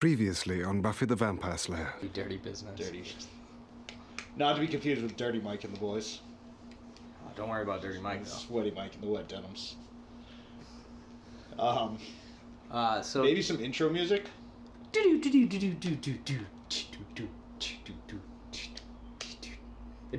Previously on Buffy the Vampire Slayer. Dirty business. Dirty. Not to be confused with Dirty Mike and the Boys. Oh, don't worry about Dirty Mike, though. Sweaty Mike and the Wet Denims. So maybe some intro music? It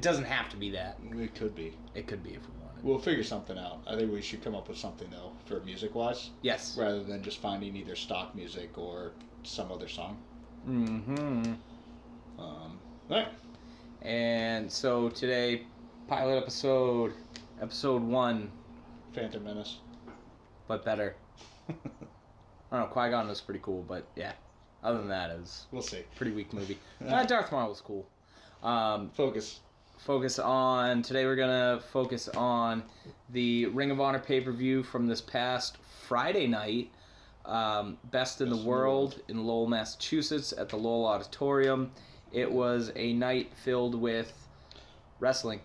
doesn't have to be that. It could be. It could be if we wanted. We'll figure something out. I think we should come up with something, though, for music-wise. Yes. Rather than just finding either stock music or some other song. Mm-hmm. Alright. And so today, pilot episode 1. Phantom Menace. But better. I don't know, Qui-Gon was pretty cool, but yeah. Other than that, it was we'll see. Pretty weak movie. Darth Maul was cool. Today we're gonna focus on the Ring of Honor pay-per-view from this past Friday night. Best in the World in Lowell, Massachusetts at the Lowell Auditorium. It was a night filled with wrestling.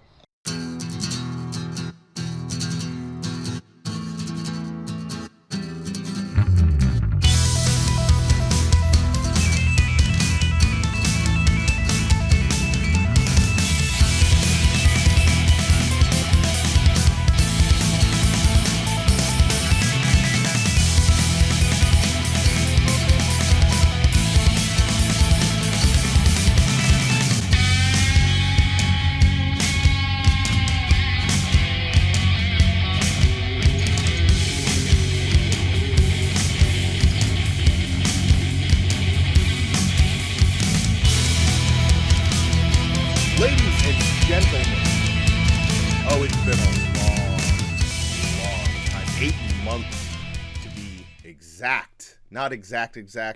Not exact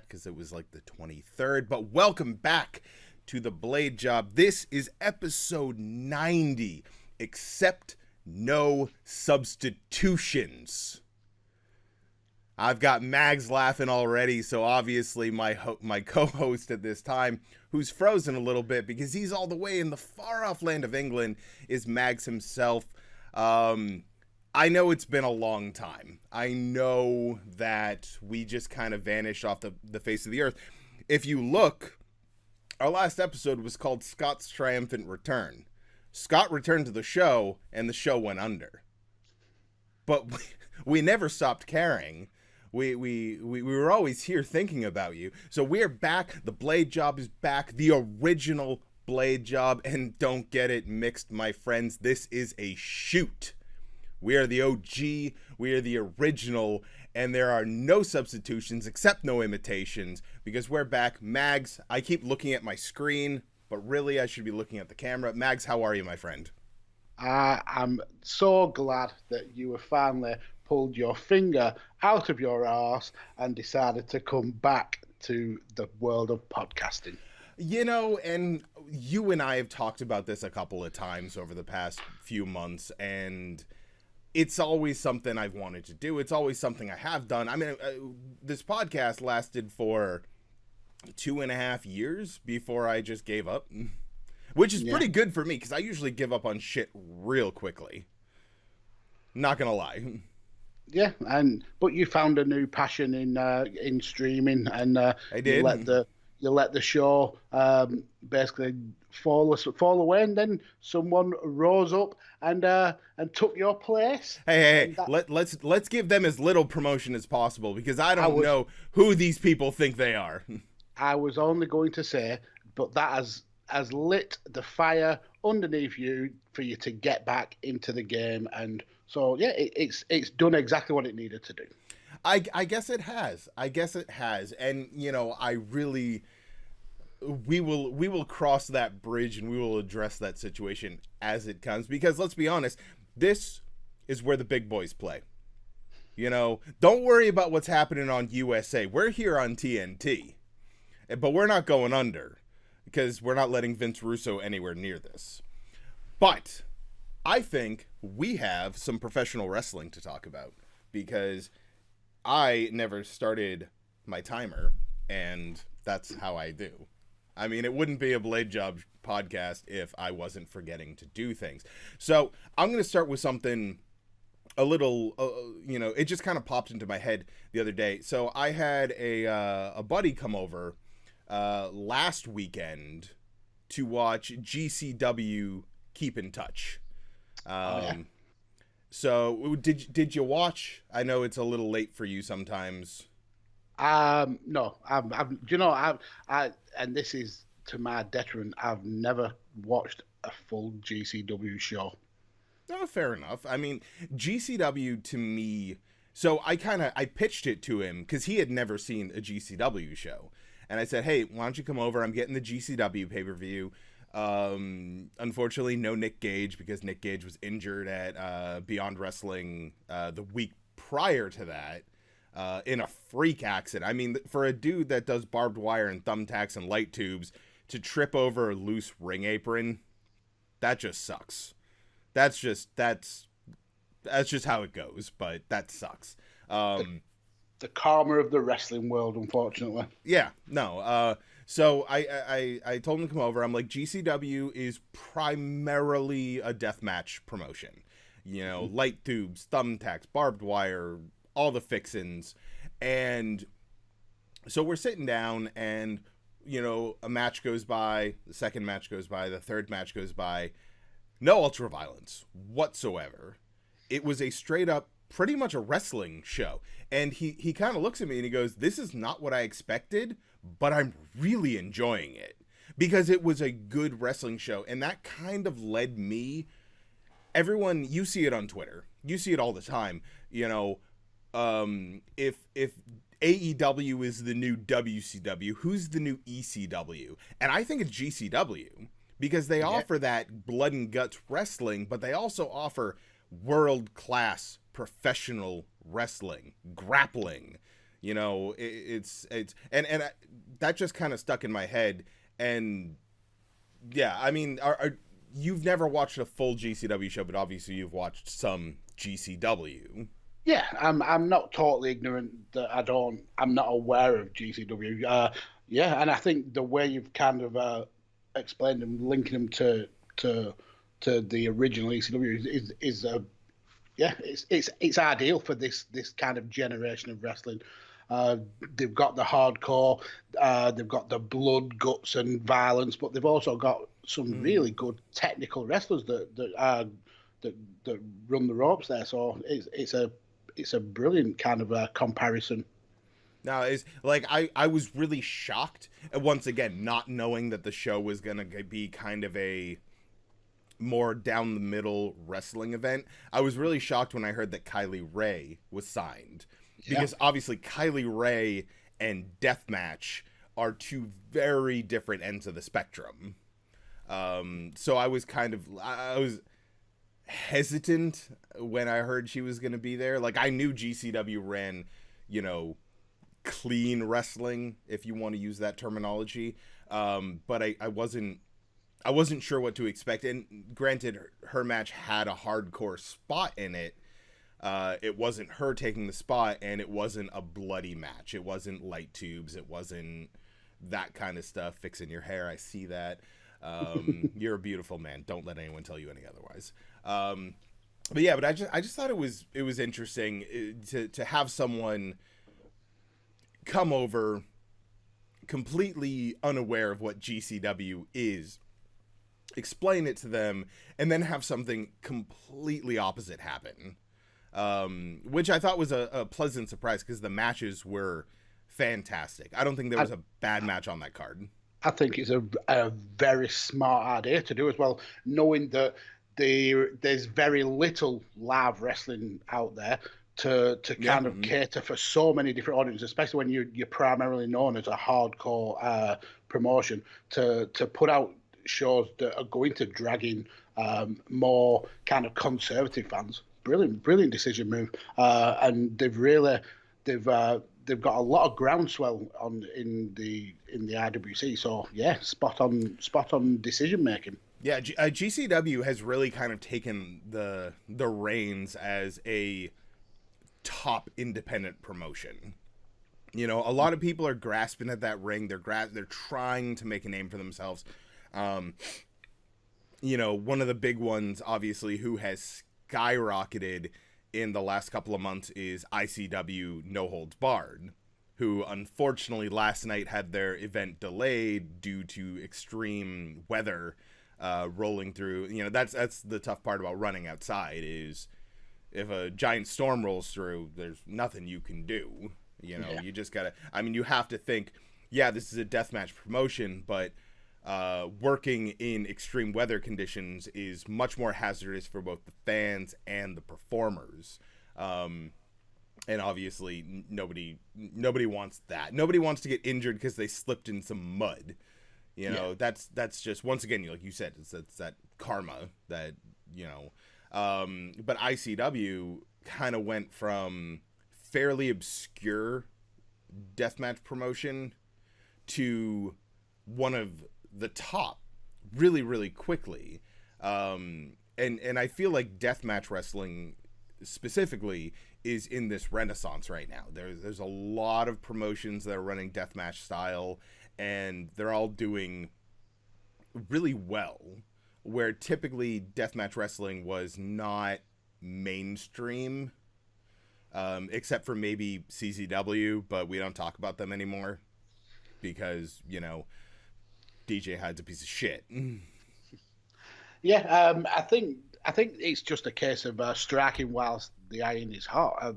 because it was like the 23rd, but welcome back to the Blade Job. This is episode 90, except no substitutions. I've got Mags laughing already, so obviously my co-host at this time, who's frozen a little bit because he's all the way in the far-off land of England, is Mags himself. I know it's been a long time. I know that we just kind of vanished off the face of the earth. If you look, our last episode was called Scott's Triumphant Return. Scott returned to the show, and the show went under. But we never stopped caring. We were always here thinking about you. So we're back. The Blade Job is back. The original Blade Job. And don't get it mixed, my friends. This is a shoot. We are the OG, we are the original, and there are no substitutions except no imitations because we're back. Mags, I keep looking at my screen, but really I should be looking at the camera. Mags, how are you, my friend? I'm so glad that you have finally pulled your finger out of your arse and decided to come back to the world of podcasting. You know, and you and I have talked about this a couple of times over the past few months, and it's always something I've wanted to do. It's always something I have done. I mean, this podcast lasted for 2.5 years before I just gave up, which is pretty good for me because I usually give up on shit real quickly. Not gonna lie. Yeah, but you found a new passion in streaming, and I did. You let the show basically fall away, and then someone rose up and took your place. Hey, let's give them as little promotion as possible because I don't know who these people think they are. I was only going to say, but that has lit the fire underneath you for you to get back into the game, and so yeah, it's done exactly what it needed to do. I guess it has. And you know, we will cross that bridge and we will address that situation as it comes because let's be honest, this is where the big boys play. You know, don't worry about what's happening on USA. We're here on TNT. But we're not going under because we're not letting Vince Russo anywhere near this. But I think we have some professional wrestling to talk about because I never started my timer, and that's how I do. I mean, it wouldn't be a Blade Job podcast if I wasn't forgetting to do things. So I'm going to start with something a little, it just kind of popped into my head the other day. So I had a buddy come over last weekend to watch GCW Keep in Touch. So did you watch? I know it's a little late for you sometimes. No, do you know, and this is to my detriment. I've never watched a full GCW show. Oh, fair enough. I mean, GCW to me, so I pitched it to him because he had never seen a GCW show. And I said, hey, why don't you come over? I'm getting the GCW pay-per-view. Unfortunately, no Nick Gage because Nick Gage was injured at Beyond Wrestling the week prior to that in a freak accident. I mean, for a dude that does barbed wire and thumbtacks and light tubes to trip over a loose ring apron, that just sucks. That's just how it goes, but that sucks. The karma of the wrestling world, unfortunately. Yeah, no. So I told him to come over. I'm like, GCW is primarily a deathmatch promotion. You know, light tubes, thumbtacks, barbed wire, all the fixins. And so we're sitting down and, a match goes by, the second match goes by, the third match goes by. No ultra violence whatsoever. It was a straight up, pretty much a wrestling show. And he kind of looks at me and he goes, this is not what I expected, but I'm really enjoying it. Because it was a good wrestling show. And that kind of led me, everyone, you see it on Twitter. You see it all the time. If AEW is the new WCW, who's the new ECW? And I think it's GCW. Because they offer that blood and guts wrestling, but they also offer world-class professional wrestling, grappling. It's that just kind of stuck in my head. And yeah, I mean, you've never watched a full GCW show, but obviously you've watched some GCW. Yeah, I'm not totally ignorant that I'm not aware of GCW. Yeah, and I think the way you've kind of explained them, linking them to the original ECW is it's ideal for this kind of generation of wrestling. They've got the hardcore, they've got the blood, guts, and violence, but they've also got some really good technical wrestlers that run the ropes there. So it's a brilliant kind of comparison. Now, it's like I was really shocked, once again, not knowing that the show was going to be kind of a more down the middle wrestling event. I was really shocked when I heard that Kylie Ray was signed. Because obviously Kylie Ray and Deathmatch are two very different ends of the spectrum. So I was I was hesitant when I heard she was going to be there. Like, I knew GCW ran, clean wrestling, if you want to use that terminology, but I wasn't sure what to expect. And granted, her match had a hardcore spot in it. It wasn't her taking the spot, and it wasn't a bloody match. It wasn't light tubes. It wasn't that kind of stuff. Fixing your hair, I see that. You're a beautiful man. Don't let anyone tell you any otherwise. But yeah, but I just thought it was interesting to have someone come over completely unaware of what GCW is, explain it to them, and then have something completely opposite happen, which I thought was a pleasant surprise because the matches were fantastic. I don't think there was a bad match on that card. I think it's a very smart idea to do as well, knowing that there's very little live wrestling out there to kind of cater for so many different audiences, especially when you're primarily known as a hardcore promotion, to put out shows that are going to drag in more kind of conservative fans. Brilliant decision move, and they've got a lot of groundswell in the IWC. So yeah, spot on decision making. Yeah, GCW has really kind of taken the reins as a top independent promotion. A lot of people are grasping at that ring. They're trying to make a name for themselves. One of the big ones, obviously, who has skyrocketed in the last couple of months is ICW No Holds Barred, who unfortunately last night had their event delayed due to extreme weather rolling through. You know, that's the tough part about running outside is if a giant storm rolls through, there's nothing you can do. You know, you just gotta, I mean, you have to think, yeah, this is a deathmatch promotion, but working in extreme weather conditions is much more hazardous for both the fans and the performers. And obviously nobody wants that. Nobody wants to get injured because they slipped in some mud. You know, that's just, once again, like you said, it's that karma that, you know, but ICW kind of went from fairly obscure deathmatch promotion to one of the top really, really quickly. And I feel like deathmatch wrestling specifically is in this renaissance right now. There's a lot of promotions that are running deathmatch style, and they're all doing really well, where typically deathmatch wrestling was not mainstream, except for maybe CZW, but we don't talk about them anymore because, you know, DJ Hyde's a piece of shit. Yeah, I think it's just a case of striking whilst the iron is hot.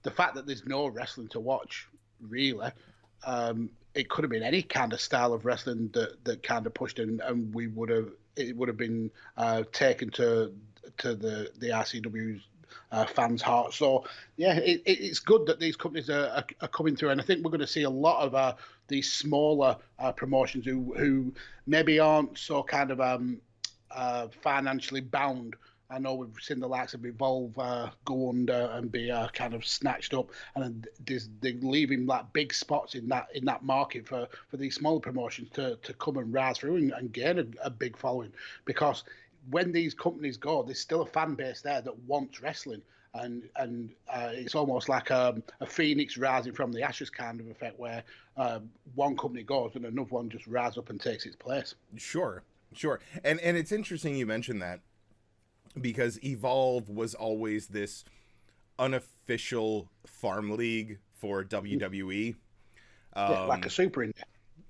The fact that there's no wrestling to watch, really, it could have been any kind of style of wrestling that kind of pushed in, and it would have been taken to the RCW's fans' hearts. So yeah, it's good that these companies are coming through, and I think we're going to see a lot of these smaller promotions who maybe aren't so kind of financially bound. I know we've seen the likes of Evolve go under and be kind of snatched up, and they're leaving like big spots in that market for these smaller promotions to come and rise through and gain a big following. Because when these companies go, there's still a fan base there that wants wrestling, and it's almost like a phoenix rising from the ashes kind of effect, where one company goes and another one just rises up and takes its place. Sure. And it's interesting you mentioned that, because Evolve was always this unofficial farm league for WWE. Like a super indie.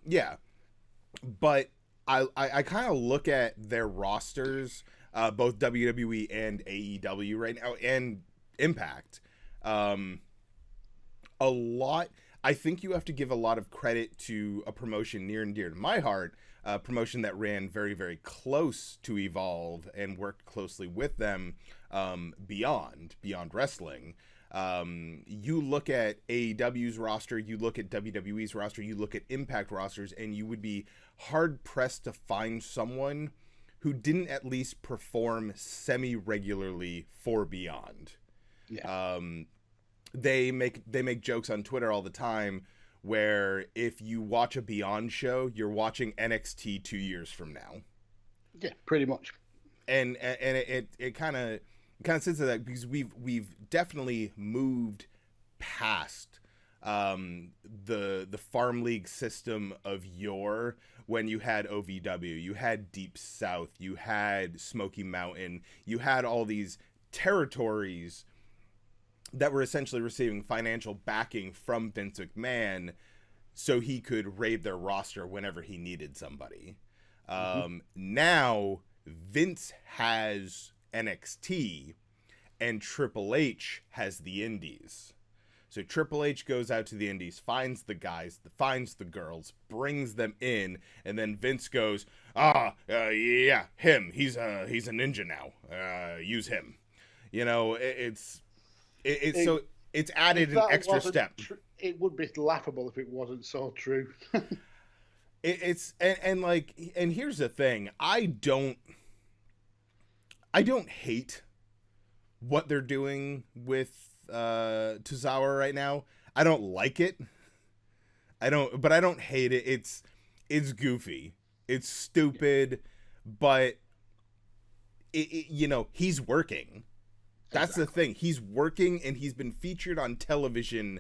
Yeah. But I kind of look at their rosters, both WWE and AEW right now, and Impact. A lot. I think you have to give a lot of credit to a promotion near and dear to my heart, a promotion that ran very, very close to Evolve and worked closely with them beyond wrestling. You look at AEW's roster, you look at WWE's roster, you look at Impact rosters, and you would be hard-pressed to find someone who didn't at least perform semi-regularly for Beyond. Yeah. They make jokes on Twitter all the time where if you watch a Beyond show, you're watching NXT 2 years from now. Yeah, pretty much. And it kind of sits to that, because we've definitely moved past the farm league system of yore, when you had OVW, you had Deep South, you had Smoky Mountain, you had all these territories that were essentially receiving financial backing from Vince McMahon so he could raid their roster whenever he needed somebody. Now Vince has NXT and Triple H has the Indies. So Triple H goes out to the Indies, finds the guys, finds the girls, brings them in, and then Vince goes, yeah, him. He's a ninja now. Use him. You know, it's added an extra step. It would be laughable if it wasn't so true. And here's the thing. I don't hate what they're doing with Tozawa right now. I don't like it. But I don't hate it. It's goofy. It's stupid, but you know, he's working. That's exactly the thing. He's working, and he's been featured on television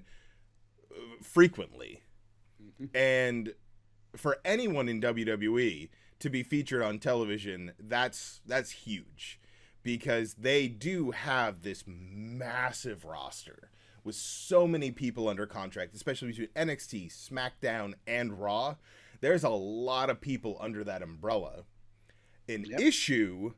frequently. And for anyone in WWE to be featured on television, that's huge, because they do have this massive roster with so many people under contract, especially between NXT, SmackDown, and Raw. There's a lot of people under that umbrella. An issue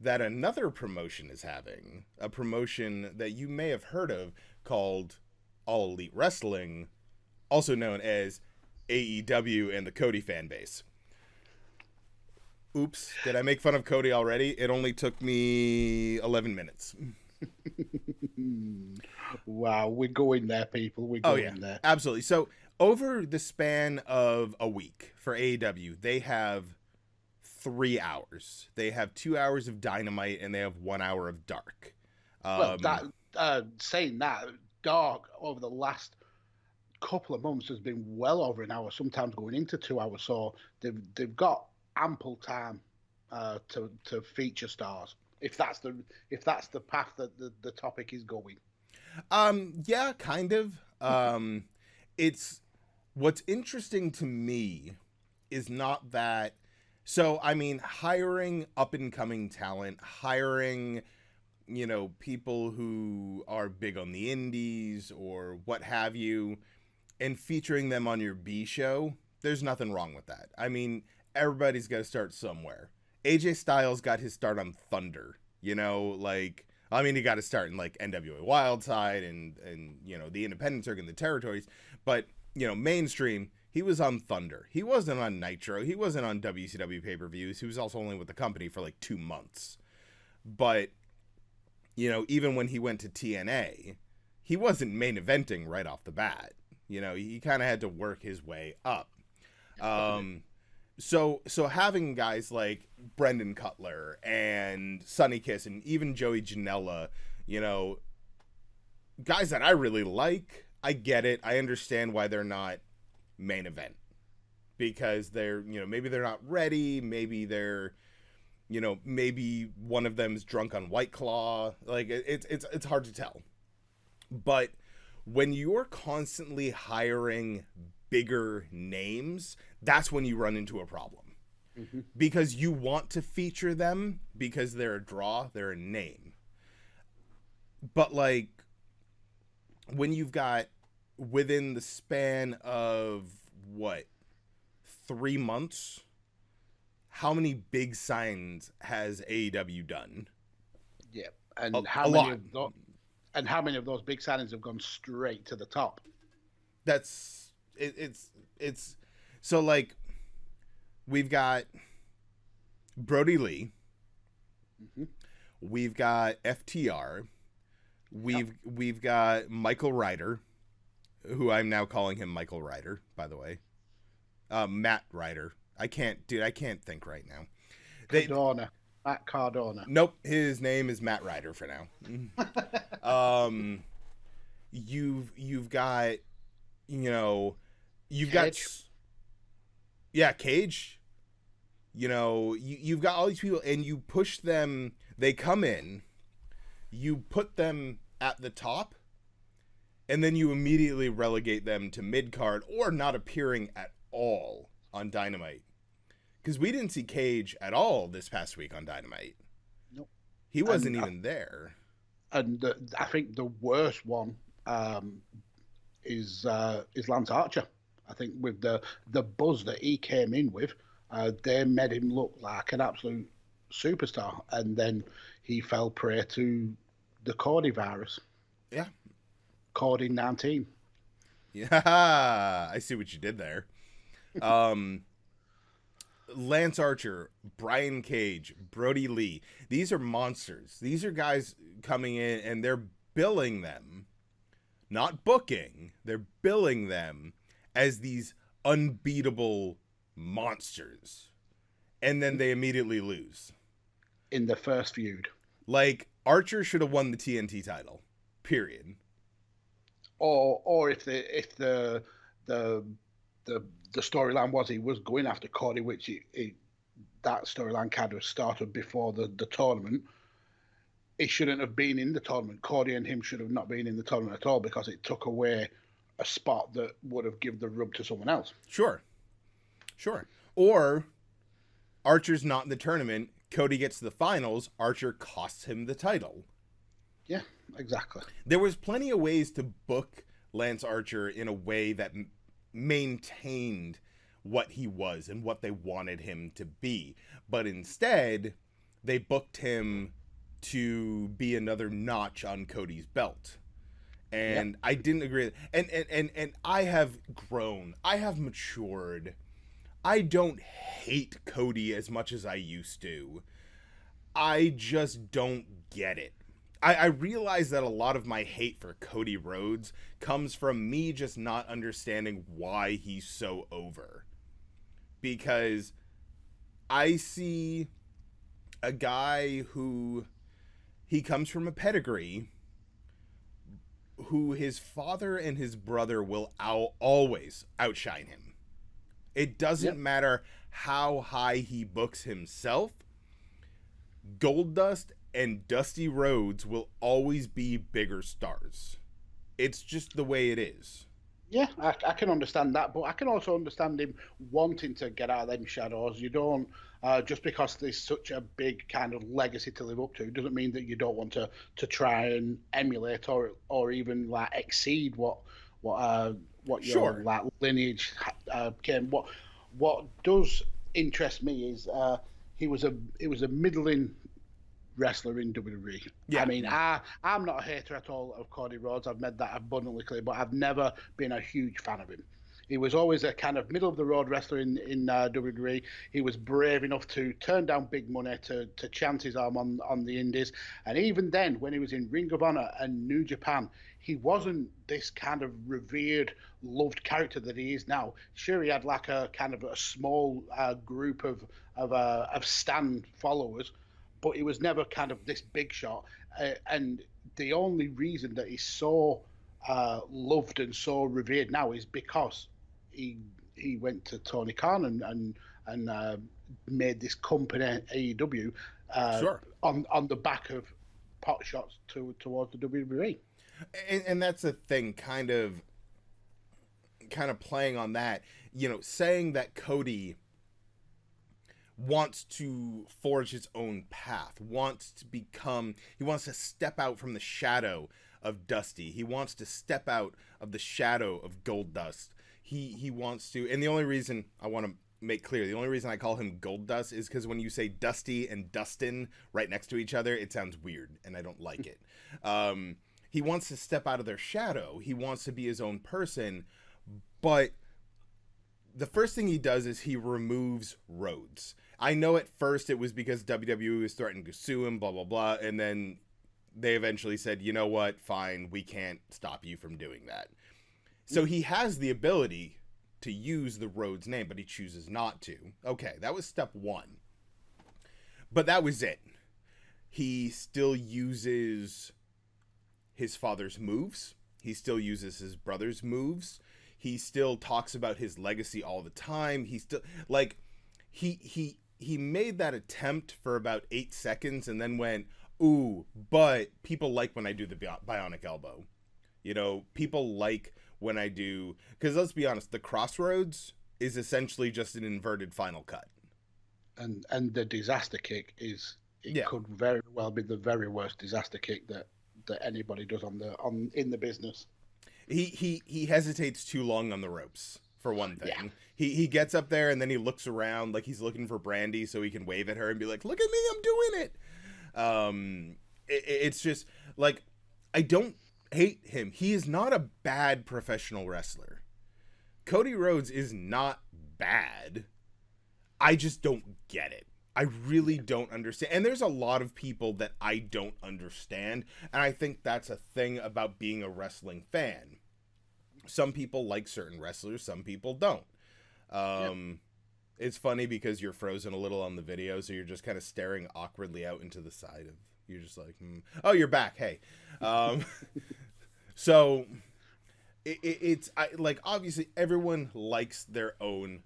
that another promotion is having, a promotion that you may have heard of called All Elite Wrestling, also known as AEW and the Cody fan base. Oops, did I make fun of Cody already? It only took me 11 minutes. Wow, we're going there, people. We're going there. Absolutely. So over the span of a week for AEW, they have 3 hours. They have 2 hours of Dynamite and they have 1 hour of Dark. Saying that, Dark over the last couple of months has been well over an hour, sometimes going into 2 hours. So they've got ample time to feature stars, if that's the path that the topic is going. Yeah, kind of. It's what's interesting to me is not that. So, I mean, hiring up-and-coming talent, hiring, people who are big on the indies or what have you, and featuring them on your B show, there's nothing wrong with that. I mean, everybody's got to start somewhere. AJ Styles got his start on Thunder, he got to start in, NWA Wildside and the independent circuit and the territories, but, mainstream, he was on Thunder. He wasn't on Nitro. He wasn't on WCW pay-per-views. He was also only with the company for 2 months. But, even when he went to TNA, he wasn't main eventing right off the bat. He kind of had to work his way up. So having guys like Brendan Cutler and Sonny Kiss and even Joey Janela, guys that I really like, I get it. I understand why they're not main event, because they're maybe they're not ready, maybe they're maybe one of them's drunk on White Claw, it's hard to tell. But when you're constantly hiring bigger names, that's when you run into a problem. Because you want to feature them because they're a draw, they're a name. But when you've got within the span of 3 months, how many big signs has AEW done? Yeah, and how many of those big signings have gone straight to the top? That's it's so we've got Brody Lee, we've got FTR, we've got Michael Ryder, who I'm now calling him Michael Ryder, by the way. Matt Ryder. I can't think right now. Matt Cardona. Nope, his name is Matt Ryder for now. You've got, you've Cage. got Cage. You've got all these people, and you push them. They come in, you put them at the top, and then you immediately relegate them to mid-card or not appearing at all on Dynamite. Because we didn't see Cage at all this past week on Dynamite. Nope. He wasn't even there. And I think the worst one is Lance Archer. I think with the buzz that he came in with, they made him look like an absolute superstar. And then he fell prey to the Cordy virus. Yeah. Cordy-19. Yeah, I see what you did there. Lance Archer, Brian Cage, Brody Lee. These are monsters. These are guys coming in and they're billing them, not booking. They're billing them as these unbeatable monsters. And then they immediately lose. In the first feud. Archer should have won the TNT title. Period. Or if the storyline was he was going after Cody, which that storyline kind of started before the tournament. He shouldn't have been in the tournament. Cody and him should have not been in the tournament at all, because it took away a spot that would have given the rub to someone else. Sure. Or Archer's not in the tournament. Cody gets to the finals, Archer costs him the title. Yeah, exactly. There was plenty of ways to book Lance Archer in a way that maintained what he was and what they wanted him to be. But instead, they booked him to be another notch on Cody's belt. And I didn't agree. And I have grown. I have matured. I don't hate Cody as much as I used to. I just don't get it. I realize that a lot of my hate for Cody Rhodes comes from me just not understanding why he's so over. Because I see a guy who, he comes from a pedigree, who his father and his brother will always outshine him. It doesn't matter how high he books himself. Goldust and Dusty Rhodes will always be bigger stars. It's just the way it is. Yeah, I can understand that, but I can also understand him wanting to get out of them shadows. You don't, just because there's such a big kind of legacy to live up to, doesn't mean that you don't want to try and emulate or even like exceed what your like lineage came. What does interest me is he was a middling wrestler in WWE. Yeah. I mean, I'm not a hater at all of Cody Rhodes. I've made that abundantly clear, but I've never been a huge fan of him. He was always a kind of middle-of-the-road wrestler in WWE. He was brave enough to turn down big money to chance his arm on the indies. And even then, when he was in Ring of Honor and New Japan, he wasn't this kind of revered, loved character that he is now. Sure, he had like a kind of a small group of stan followers, but he was never kind of this big shot. And the only reason that he's so loved and so revered now is because he went to Tony Khan and made this company AEW on the back of pot shots towards the WWE. And that's a thing, kind of playing on that, saying that Cody wants to forge his own path, he wants to step out from the shadow of Dusty. He wants to step out of the shadow of Goldust. He wants to, and the only reason I want to make clear, the only reason I call him Goldust is because when you say Dusty and Dustin right next to each other, it sounds weird, and I don't like it. He wants to step out of their shadow. He wants to be his own person, but the first thing he does is he removes Rhodes. I know at first it was because WWE was threatening to sue him, blah, blah, blah, and then they eventually said, you know what, fine, we can't stop you from doing that. So he has the ability to use the Rhodes name, but he chooses not to. Okay, that was step one. But that was it. He still uses his father's moves. He still uses his brother's moves. He still talks about his legacy all the time. He still, like, he made that attempt for about 8 seconds and then went, ooh, but people like when I do the bionic elbow. People like when I do, because let's be honest, the Crossroads is essentially just an inverted final cut. And the disaster kick could very well be the very worst disaster kick that anybody does in the business. He hesitates too long on the ropes, for one thing. Yeah. He gets up there and then he looks around like he's looking for Brandy so he can wave at her and be like, look at me, I'm doing it. It's just like, I don't hate him. He is not a bad professional wrestler. Cody Rhodes is not bad. I just don't get it. I really don't understand. And there's a lot of people that I don't understand. And I think that's a thing about being a wrestling fan. Some people like certain wrestlers, some people don't. It's funny because you're frozen a little on the video, so you're just kind of staring awkwardly out into the side of, you're just like, oh, you're back. Hey. So it's like, obviously everyone likes their own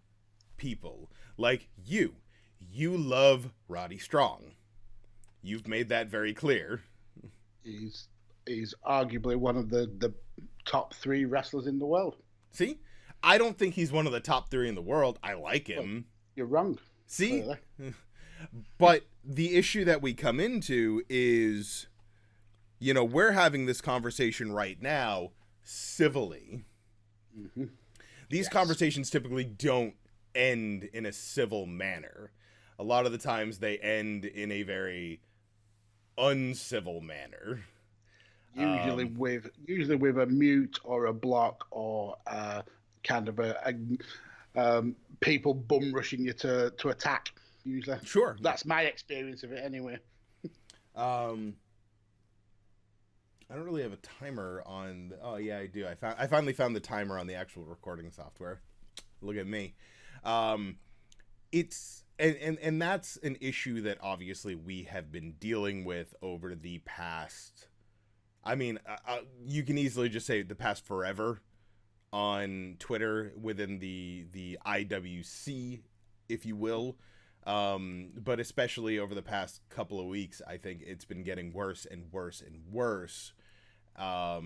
people. Like you love Roddy Strong. You've made that very clear. He's arguably one of the top 3 wrestlers in the world. See? I don't think he's one of the top 3 in the world. I like him. Well, you're wrong. See? But the issue that we come into is, you know, we're having this conversation right now civilly. Mm-hmm. These conversations typically don't end in a civil manner. A lot of the times they end in a very uncivil manner. Usually with a mute or a block or kind of people bum rushing you to attack. Usually, Sure, that's my experience of it anyway. I don't really have a timer on. Oh yeah, I do. I finally found the timer on the actual recording software. Look at me. It's and that's an issue that obviously we have been dealing with over the past. I mean, you can easily just say the past forever on Twitter within the IWC, if you will. But especially over the past couple of weeks, I think it's been getting worse and worse and worse. I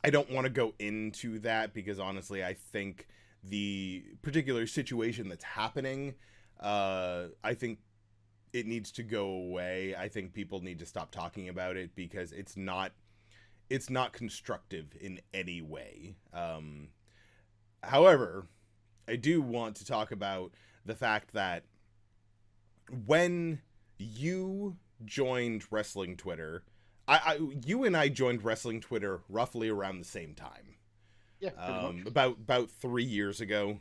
don't want to go into that because honestly, I think the particular situation that's happening, I think it needs to go away. I think people need to stop talking about it because it's not constructive in any way. However, I do want to talk about the fact that when you joined wrestling Twitter, you and I joined wrestling Twitter roughly around the same time. Yeah, pretty much. About 3 years ago.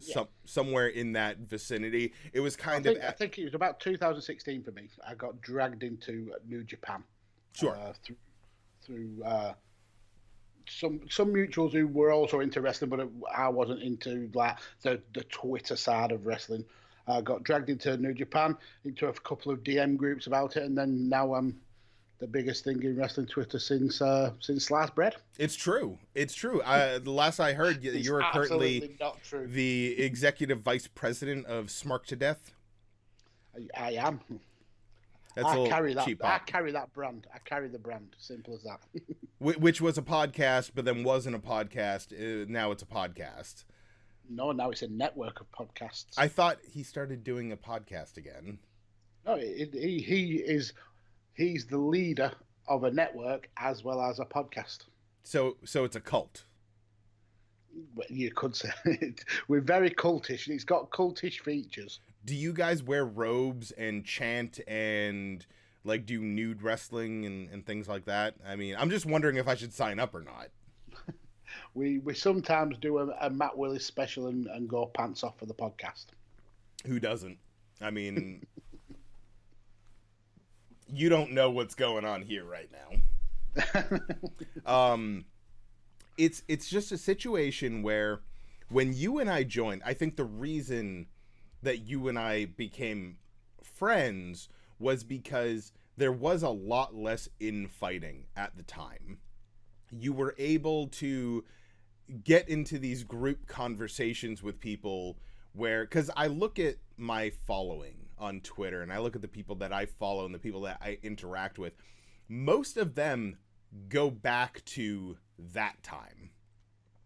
Yeah. Somewhere in that vicinity. It was I think it was about 2016 for me. I got dragged into New Japan. Sure. Through some mutuals who were also into wrestling, but I wasn't into like the Twitter side of wrestling. I got dragged into New Japan, into a couple of DM groups about it, and then now I'm the biggest thing in wrestling Twitter since sliced bread. It's true. It's true. The last I heard, you are currently not true. the executive vice president of Smark to Death. I am. I carry that brand. I carry the brand. Simple as that. Which was a podcast, but then wasn't a podcast. Now it's a podcast. No, now it's a network of podcasts. I thought he started doing a podcast again. No, he's the leader of a network as well as a podcast. So it's a cult. You could say it. We're very cultish. It's got cultish features. Do you guys wear robes and chant and like do nude wrestling and things like that? I mean, I'm just wondering if I should sign up or not. We sometimes do a Matt Willis special and go pants off for the podcast. Who doesn't? I mean, you don't know what's going on here right now. It's just a situation where when you and I joined, I think the reason that you and I became friends was because there was a lot less infighting at the time. You were able to get into these group conversations with people where, because I look at my following on Twitter and I look at the people that I follow and the people that I interact with, most of them go back to that time.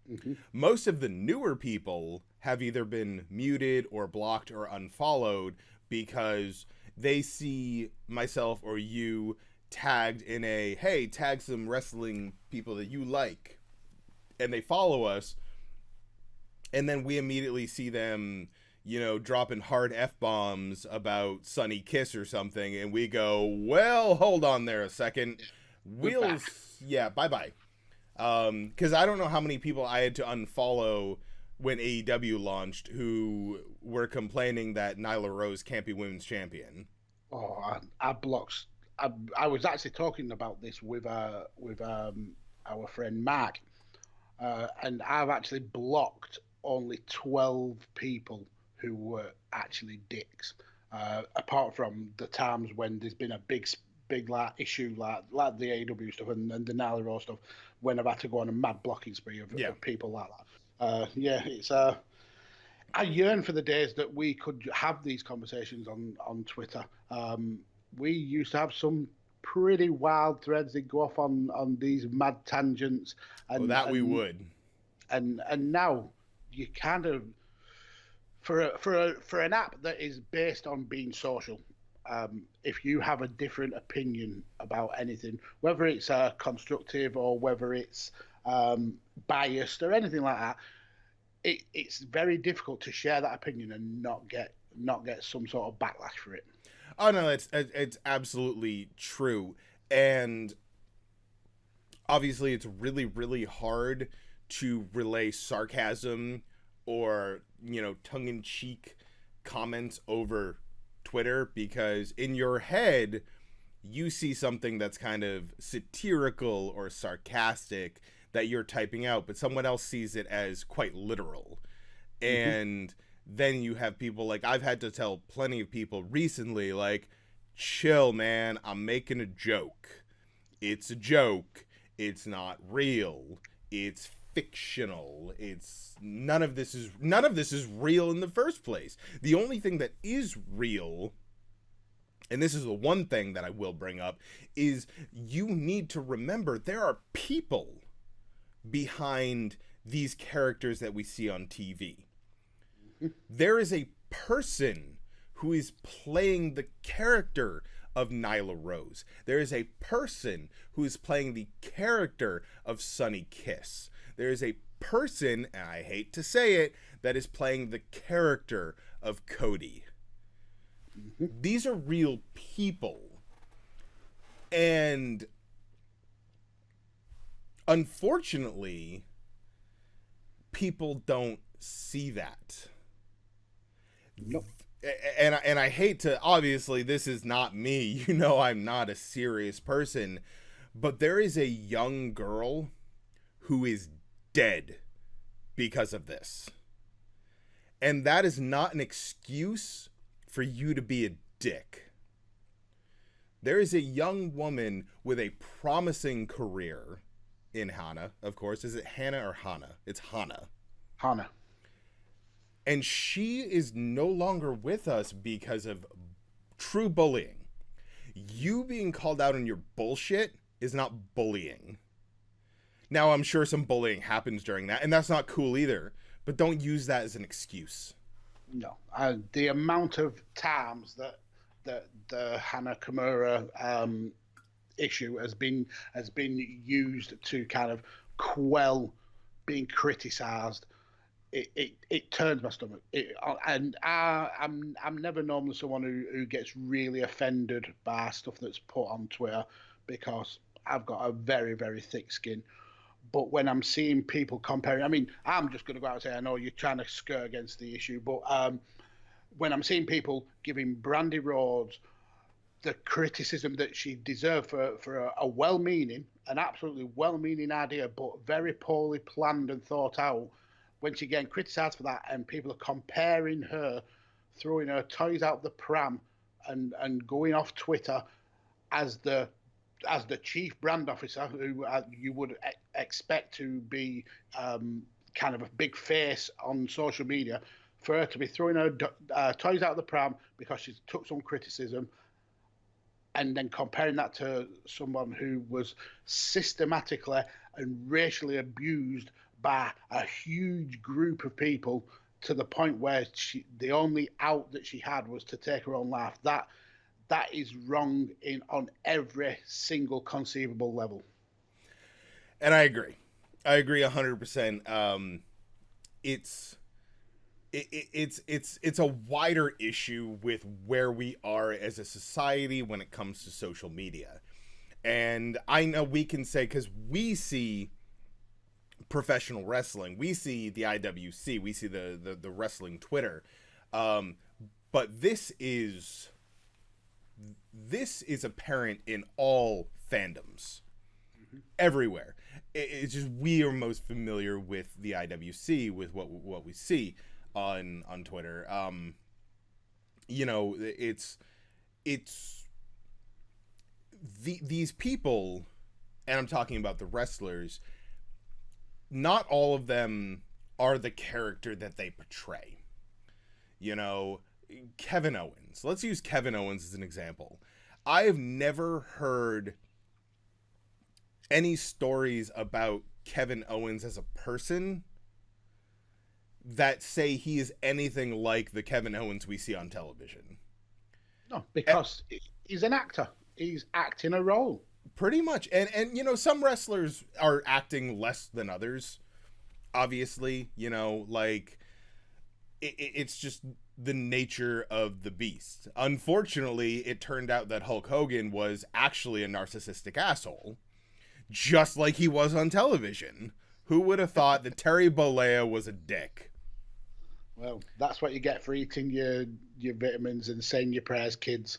Mm-hmm. Most of the newer people have either been muted or blocked or unfollowed because they see myself or you tagged in a, hey, tag some wrestling people that you like, and they follow us, and then we immediately see them, you know, dropping hard F-bombs about Sonny Kiss or something, and we go, well, hold on there a second. Yeah, bye-bye. Because I don't know how many people I had to unfollow when AEW launched who were complaining that Nyla Rose can't be women's champion. Oh, I blocked. I was actually talking about this with our friend Mark, and I've actually blocked only 12 people who were actually dicks. Apart from the times when there's been a big like issue like the AEW stuff and the Nyla Rose stuff, when I've had to go on a mad blocking spree of people like that. It's I yearn for the days that we could have these conversations on Twitter. We used to have some pretty wild threads that go off on these mad tangents. And, we would. And now you kind of, for an app that is based on being social, if you have a different opinion about anything, whether it's constructive or whether it's biased or anything like that, it's very difficult to share that opinion and not get some sort of backlash for it. Oh no, it's absolutely true, and obviously it's really, really hard to relay sarcasm or, you know, tongue-in-cheek comments over Twitter, because in your head you see something that's kind of satirical or sarcastic that you're typing out, but someone else sees it as quite literal. And then you have people like, I've had to tell plenty of people recently, like, chill, man, I'm making a joke. It's a joke. It's not real. It's fictional. It's none of this is real in the first place. The only thing that is real, and this is the one thing that I will bring up, is you need to remember there are people behind these characters that we see on TV. There is a person who is playing the character of Nyla Rose. There is a person who is playing the character of Sonny Kiss. There is a person, and I hate to say it, that is playing the character of Cody. These are real people. And unfortunately, people don't see that. Nope. And I hate to, obviously this is not me, you know, I'm not a serious person, but there is a young girl who is dead because of this. And that is not an excuse for you to be a dick. There is a young woman with a promising career in Hana, of course. Is it Hannah or Hana? It's Hana. Hana. And she is no longer with us because of true bullying. You being called out on your bullshit is not bullying. Now, I'm sure some bullying happens during that, and that's not cool either. But don't use that as an excuse. No. The amount of times that the Hana Kimura issue has been used to kind of quell being criticised, it turns my stomach. I'm never normally someone who gets really offended by stuff that's put on Twitter, because I've got a very, very thick skin. But when I'm seeing people comparing, I mean, I'm just going to go out and say, I know you're trying to skirt against the issue, but when I'm seeing people giving Brandy Rhodes the criticism that she deserved for a well-meaning, an absolutely well-meaning idea, but very poorly planned and thought out, when she's getting criticised for that, and people are comparing her, throwing her toys out the pram and going off Twitter as the chief brand officer, who you would expect to be kind of a big face on social media, for her to be throwing her toys out the pram because she took some criticism, and then comparing that to someone who was systematically and racially abused by a huge group of people, to the point where the only out that she had was to take her own life. That is wrong on every single conceivable level. And I agree 100%. It's a wider issue with where we are as a society when it comes to social media. And I know we can say, because we see professional wrestling, we see the IWC, we see the wrestling Twitter, but this is apparent in all fandoms, everywhere. It's just we are most familiar with the IWC, with what we see on Twitter. You know, it's these people, and I'm talking about the wrestlers. Not all of them are the character that they portray. You know, Kevin Owens. Let's use Kevin Owens as an example. I have never heard any stories about Kevin Owens as a person that say he is anything like the Kevin Owens we see on television. No, because he's an actor. He's acting a role. Pretty much. And you know, some wrestlers are acting less than others. Obviously, you know, like it's just the nature of the beast. Unfortunately, it turned out that Hulk Hogan was actually a narcissistic asshole, just like he was on television. Who would have thought that Terry Bollea was a dick? Well, that's what you get for eating your vitamins and saying your prayers, kids.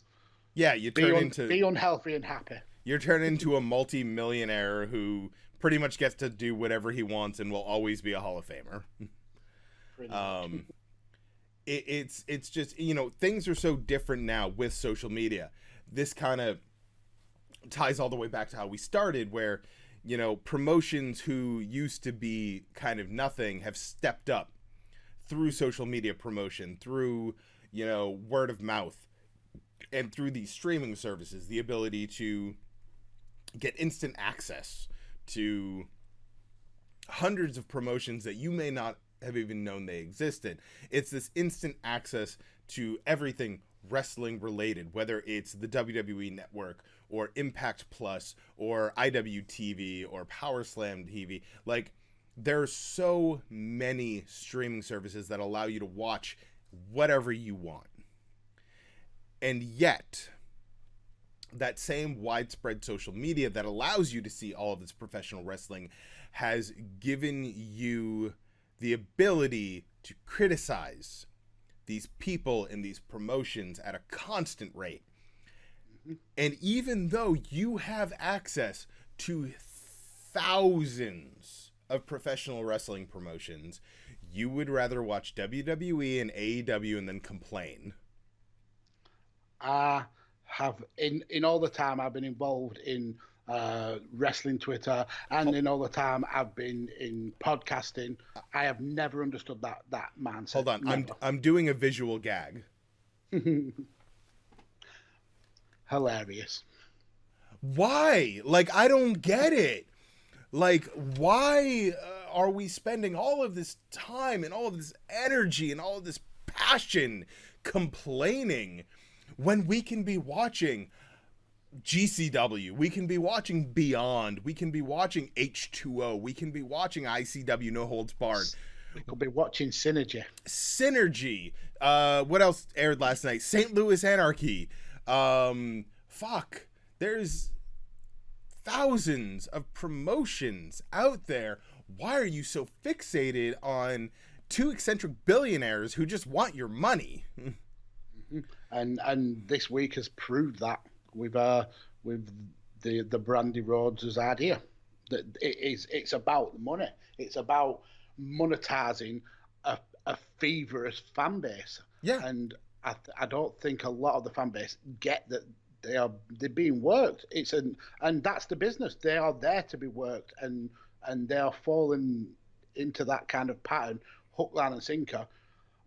Yeah, you turn be unhealthy and happy. You're turned into a multi-millionaire who pretty much gets to do whatever he wants and will always be a Hall of Famer. It's just, you know, things are so different now with social media. This kind of ties all the way back to how we started, where, you know, promotions who used to be kind of nothing have stepped up through social media promotion, through, you know, word of mouth, and through these streaming services, the ability to get instant access to hundreds of promotions that you may not have even known they existed. It's this instant access to everything wrestling related, whether it's the WWE Network or Impact Plus or IWTV or Power Slam TV. Like, there are so many streaming services that allow you to watch whatever you want. And yet, that same widespread social media that allows you to see all of this professional wrestling has given you the ability to criticize these people and these promotions at a constant rate. And even though you have access to thousands of professional wrestling promotions, you would rather watch WWE and AEW and then complain. I have, in all the time I've been involved in wrestling Twitter, and in all the time I've been in podcasting, I have never understood that mindset. Hold on, never. I'm doing a visual gag. Hilarious. Why? Like, I don't get it. Like, why are we spending all of this time and all of this energy and all of this passion complaining when we can be watching GCW, we can be watching Beyond, we can be watching H2O, we can be watching ICW No Holds Barred. We could be watching Synergy. What else aired last night? St. Louis Anarchy. There's thousands of promotions out there. Why are you so fixated on two eccentric billionaires who just want your money? And this week has proved that with the Brandy Rhodes has had here. That it's about money. It's about monetizing a feverish fan base. Yeah. And I don't think a lot of the fan base get that they're being worked. And that's the business. They are there to be worked, and they are falling into that kind of pattern, hook, line, and sinker.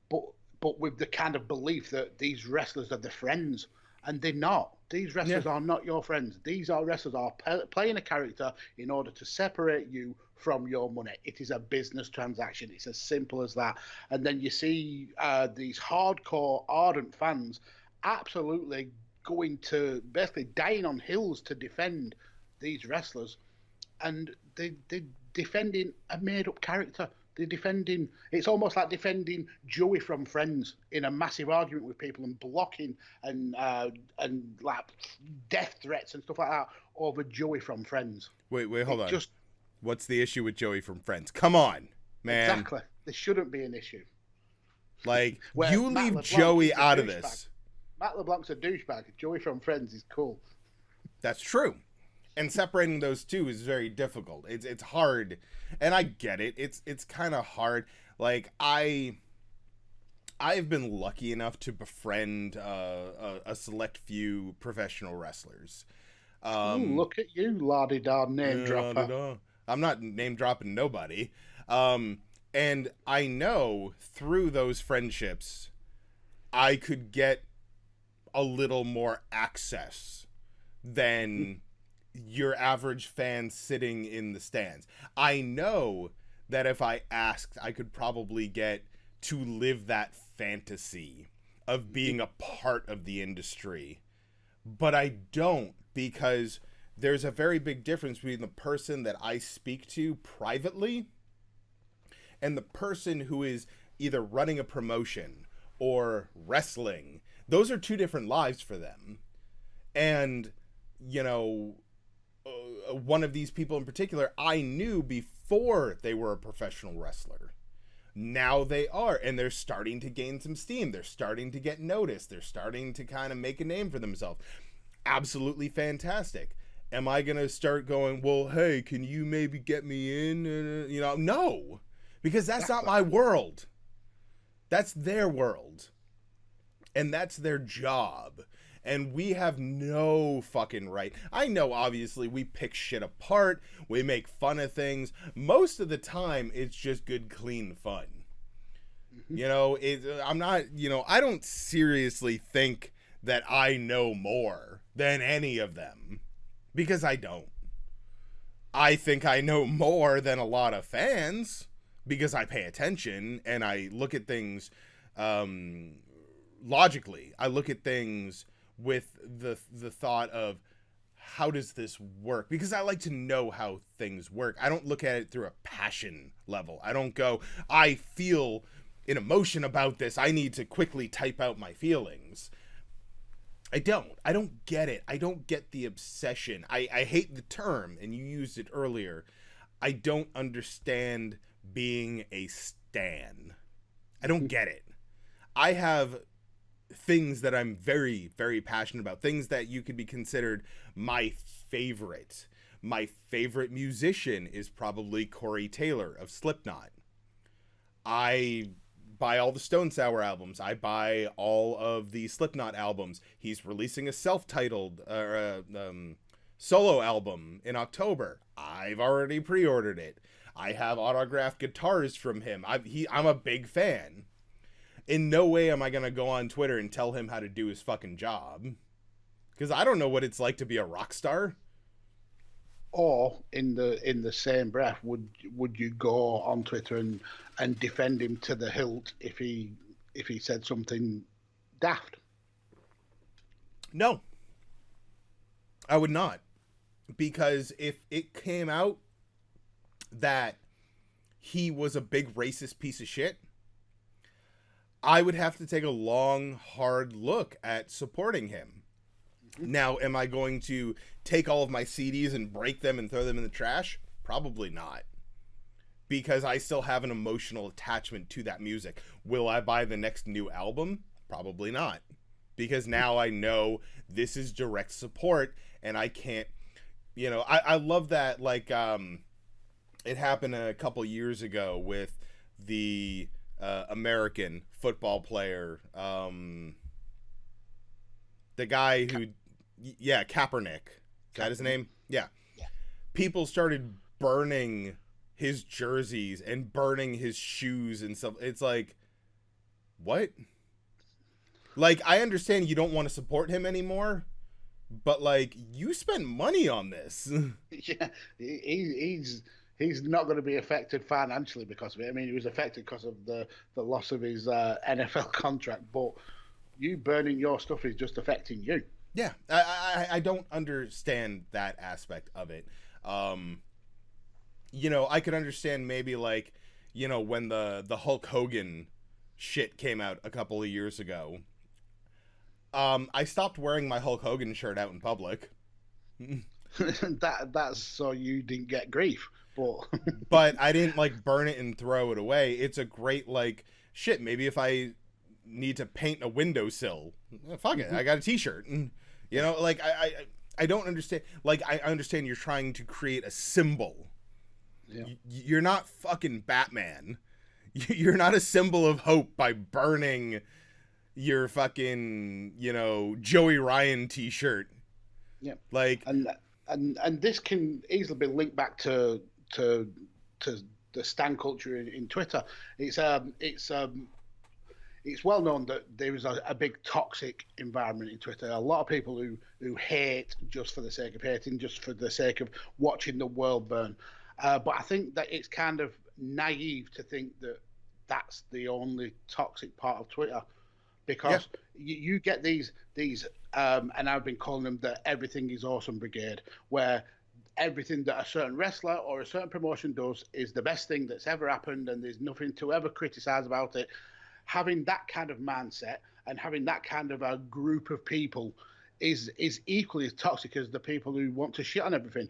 But with the kind of belief that these wrestlers are the friends, and they're not. These wrestlers are not your friends. These wrestlers are playing a character in order to separate you from your money. It is a business transaction. It's as simple as that. And then you see these hardcore, ardent fans absolutely going to basically dying on hills to defend these wrestlers, and they're defending a made-up character. They're defending. It's almost like defending Joey from Friends in a massive argument with people and blocking and like death threats and stuff like that over Joey from Friends. Wait, hold on. What's the issue with Joey from Friends? Come on, man. Exactly. There shouldn't be an issue. Like, you leave Joey out of this. Matt LeBlanc's a douchebag. Joey from Friends is cool. That's true. And separating those two is very difficult. It's hard, and I get it. It's kind of hard. Like, I've been lucky enough to befriend a select few professional wrestlers. Look at you, la-di-da name dropper. I'm not name dropping nobody. And I know through those friendships, I could get a little more access than your average fan sitting in the stands. I know that if I asked, I could probably get to live that fantasy of being a part of the industry. But I don't, because there's a very big difference between the person that I speak to privately and the person who is either running a promotion or wrestling. Those are two different lives for them. And, you know, one of these people in particular, I knew before they were a professional wrestler. Now they are, and they're starting to gain some steam. They're starting to get noticed. They're starting to kind of make a name for themselves. Absolutely fantastic. Am I going to start going, well, hey, can you maybe get me in? You know, no, because that's not my world. That's their world. And that's their job. And we have no fucking right. I know, obviously, we pick shit apart. We make fun of things. Most of the time, it's just good, clean fun. You know, I'm not, you know, I don't seriously think that I know more than any of them. Because I don't. I think I know more than a lot of fans. Because I pay attention and I look at things logically. I look at things with the thought of, how does this work? Because I like to know how things work. I don't look at it through a passion level. I don't go, I feel an emotion about this, I need to quickly type out my feelings. I don't get it. I don't get the obsession. I hate the term, and you used it earlier. I don't understand being a stan. I don't get it. I have things that I'm very, very passionate about. Things that you could be considered my favorite. My favorite musician is probably Corey Taylor of Slipknot. I buy all the Stone Sour albums. I buy all of the Slipknot albums. He's releasing a self-titled solo album in October. I've already pre-ordered it. I have autographed guitars from him. I'm a big fan. In no way am I going to go on Twitter and tell him how to do his fucking job. Because I don't know what it's like to be a rock star. Or in the same breath, would you go on Twitter and defend him to the hilt if he said something daft? No. I would not. Because if it came out that he was a big racist piece of shit, I would have to take a long, hard look at supporting him. Now, am I going to take all of my CDs and break them and throw them in the trash? Probably not. Because I still have an emotional attachment to that music. Will I buy the next new album? Probably not. Because now I know this is direct support and I can't, you know, I love that, like, it happened a couple years ago with the American football player, the guy who, Kaepernick. Is that his name? Yeah. People started burning his jerseys and burning his shoes and stuff. It's like, what? Like, I understand you don't want to support him anymore, but, like, you spent money on this. Yeah, he's not going to be affected financially because of it. I mean, he was affected because of the loss of his NFL contract, but you burning your stuff is just affecting you. Yeah, I don't understand that aspect of it. You know, I could understand maybe, like, you know, when the Hulk Hogan shit came out a couple of years ago. I stopped wearing my Hulk Hogan shirt out in public. That's so you didn't get grief, but I didn't, like, burn it and throw it away. It's a great, like, shit, maybe if I need to paint a windowsill, fuck it, I got a t-shirt. You know, like, I don't understand. Like, I understand you're trying to create a symbol. Yeah. You're not fucking Batman. You're not a symbol of hope by burning your fucking, you know, Joey Ryan t-shirt. Yeah. Like, and this can easily be linked back to the stan culture in Twitter. It's well known that there is a big toxic environment in Twitter. A lot of people who hate just for the sake of hating, just for the sake of watching the world burn. But I think that it's kind of naive to think that that's the only toxic part of Twitter, because you get these and I've been calling them the Everything is Awesome Brigade, where everything that a certain wrestler or a certain promotion does is the best thing that's ever happened, and there's nothing to ever criticize about it. Having that kind of mindset and having that kind of a group of people is equally as toxic as the people who want to shit on everything.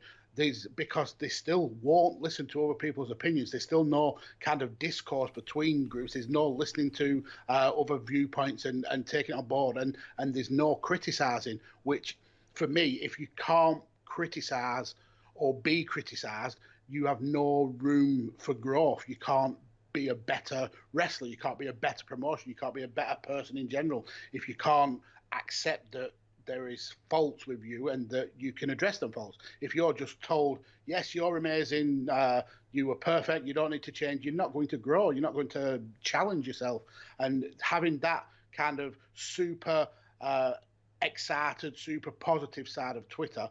Because they still won't listen to other people's opinions. There's still no kind of discourse between groups. There's no listening to other viewpoints and taking it on board. And there's no criticizing, which for me, if you can't criticize or be criticized, you have no room for growth. You can't be a better wrestler. You can't be a better promotion. You can't be a better person in general if you can't accept that there is faults with you and that you can address them faults. If you're just told, yes, you're amazing, you were perfect, you don't need to change, you're not going to grow, you're not going to challenge yourself. And having that kind of super excited, super positive side of Twitter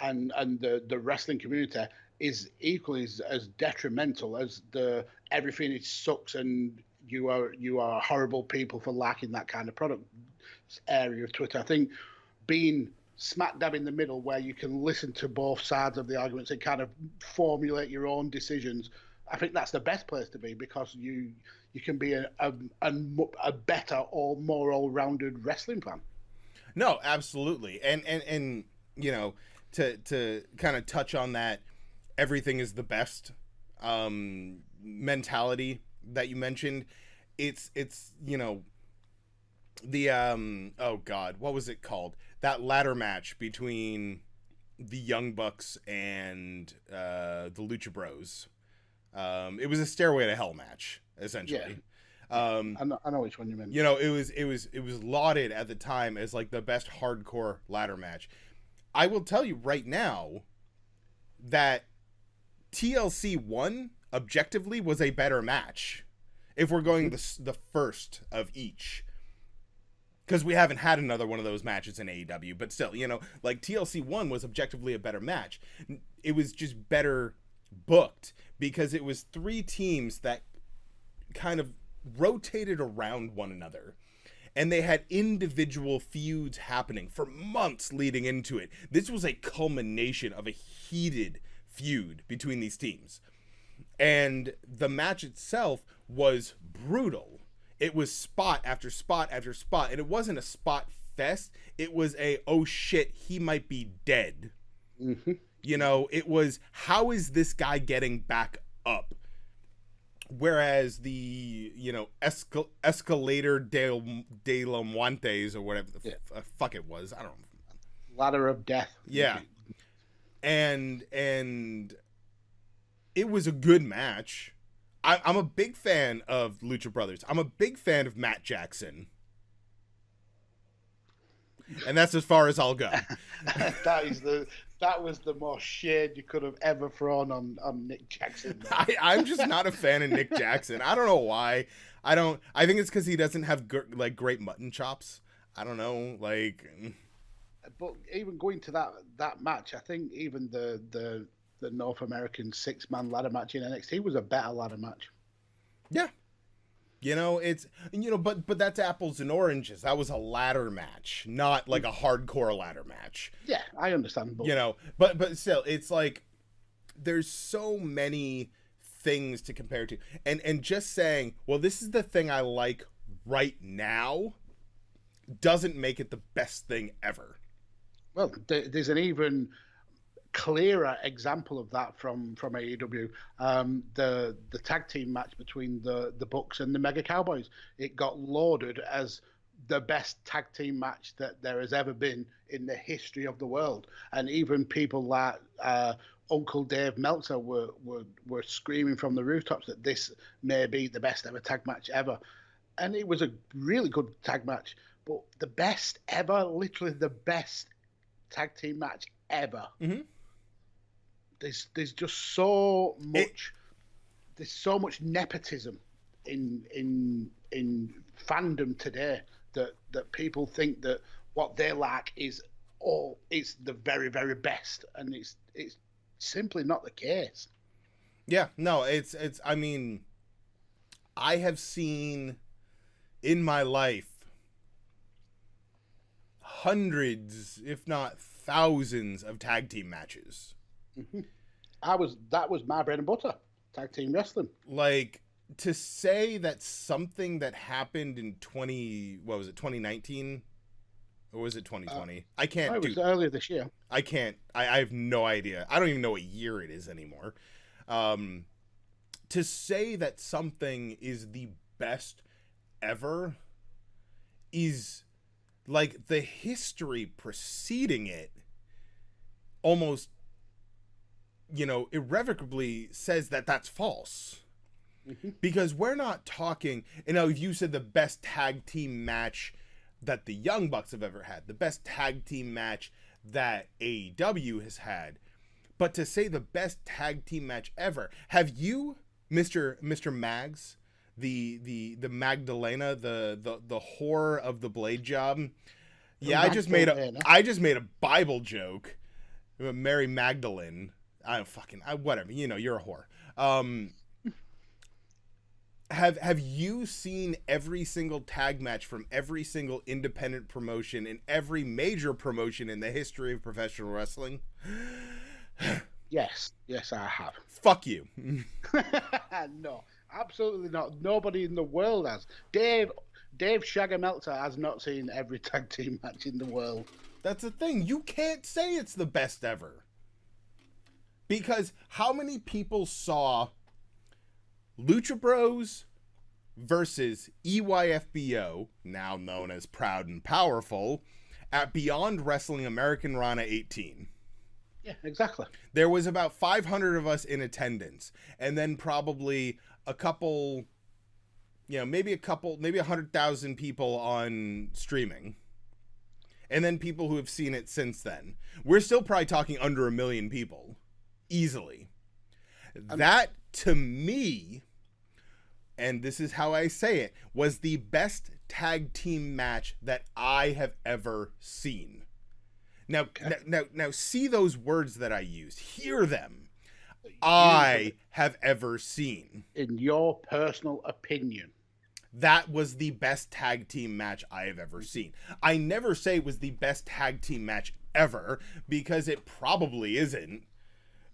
and the wrestling community is equally as detrimental as the everything it sucks and you are horrible people for lacking that kind of product area of Twitter. I think being smack dab in the middle where you can listen to both sides of the arguments and kind of formulate your own decisions, I think that's the best place to be, because you can be a better or more all-rounded wrestling fan. No, absolutely. And you know, to kind of touch on that everything is the best mentality that you mentioned, it's you know, the oh god, what was it called, that ladder match between the Young Bucks and the Lucha Bros? It was a Stairway to Hell match, essentially. I know which one you meant. You know, it was lauded at the time as like the best hardcore ladder match. I will tell you right now that TLC 1 objectively was a better match if we're going the first of each. Because we haven't had another one of those matches in AEW, but still, you know, like TLC 1 was objectively a better match. It was just better booked because it was three teams that kind of rotated around one another. And they had individual feuds happening for months leading into it. This was a culmination of a heated feud between these teams. And the match itself was brutal. It was spot after spot after spot, and it wasn't a spot fest. It was a, oh shit, he might be dead. Mm-hmm. You know, it was, how is this guy getting back up? Whereas the, you know, Escalator de la Muertes or whatever the fuck it was, I don't know. Ladder of Death. Yeah. And it was a good match. I'm a big fan of Lucha Brothers. I'm a big fan of Matt Jackson. And that's as far as I'll go. That was the most shade you could have ever thrown on Nick Jackson. I'm just not a fan of Nick Jackson. I don't know why. I think it's because he doesn't have like great mutton chops. I don't know, like. But even going to that match, I think even the North American 6-man ladder match in NXT was a better ladder match. Yeah. You know, it's, you know, but that's apples and oranges. That was a ladder match, not like a hardcore ladder match. Yeah, I understand. But... You know, but still, it's like there's so many things to compare to. And just saying, well, this is the thing I like right now doesn't make it the best thing ever. Well, there's an even clearer example of that from AEW. The tag team match between the Bucks and the Mega Cowboys. It got lauded as the best tag team match that there has ever been in the history of the world. And even people like Uncle Dave Meltzer were screaming from the rooftops that this may be the best ever tag match ever. And it was a really good tag match. But the best ever, literally the best tag team match ever. Mm-hmm. There's just so much. There's so much nepotism in fandom today that people think that what they like is the very, very best, and it's simply not the case. Yeah, no, it's I mean, I have seen in my life hundreds, if not thousands, of tag team matches. That was my bread and butter, tag team wrestling. Like, to say that something that happened in 2019? Or was it 2020? I can't It was earlier this year. I can't. I have no idea. I don't even know what year it is anymore. To say that something is the best ever is like the history preceding it almost, irrevocably says that that's false. Because we're not talking, if you said the best tag team match that the Young Bucks have ever had, the best tag team match that AEW has had, but to say the best tag team match ever, have you, Mr. Mags, the Magdalena, the whore of the blade job? Yeah, I just made a Bible joke. Mary Magdalene. Whatever. You're a whore. Have you seen every single tag match from every single independent promotion in every major promotion in the history of professional wrestling? Yes, I have. Fuck you. No, absolutely not. Nobody in the world has. Dave Shagger Meltzer has not seen every tag team match in the world. That's the thing. You can't say it's the best ever. Because how many people saw Lucha Bros versus EYFBO, now known as Proud and Powerful, at Beyond Wrestling American Rana 18? Yeah, exactly. There was about 500 of us in attendance, and then probably a couple, maybe 100,000 people on streaming. And then people who have seen it since then. We're still probably talking under 1 million people. Easily. That, to me, and this is how I say it, was the best tag team match that I have ever seen. Now, now, see those words that I used. Hear them. I have ever seen. In your personal opinion. That was the best tag team match I have ever seen. I never say it was the best tag team match ever, because it probably isn't.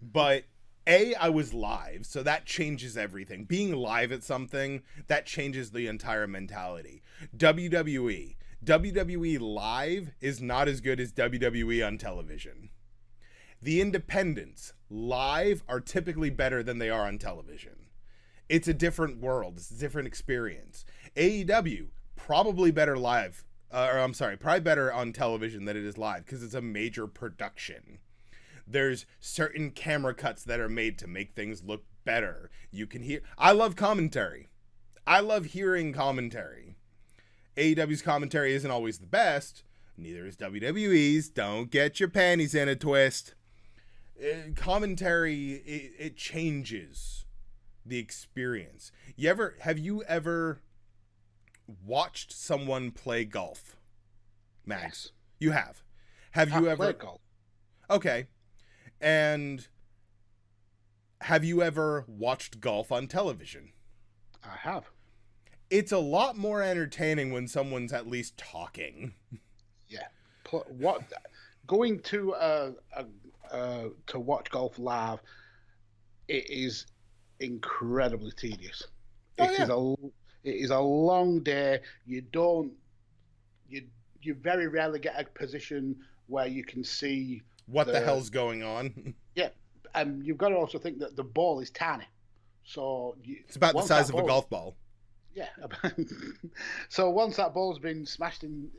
But I was live, so that changes everything. Being live at something, that changes the entire mentality. WWE live is not as good as WWE on television. The independents live are typically better than they are on television. It's a different world. It's a different experience. AEW, probably better live. Probably better on television than it is live, because it's a major production. There's certain camera cuts that are made to make things look better. You can hear... I love commentary. I love hearing commentary. AEW's commentary isn't always the best. Neither is WWE's. Don't get your panties in a twist. Commentary, it changes the experience. Have you ever watched someone play golf? Max, yes. You have. Have you ever played golf? Okay. And have you ever watched golf on television? I have. It's a lot more entertaining when someone's at least talking. Yeah. Going to watch golf live, it is incredibly tedious. It is a long day. You very rarely get a position where you can see what the hell's going on. Yeah, and you've got to also think that the ball is tiny, so it's about the size of a golf ball. Yeah. So once that ball's been smashed in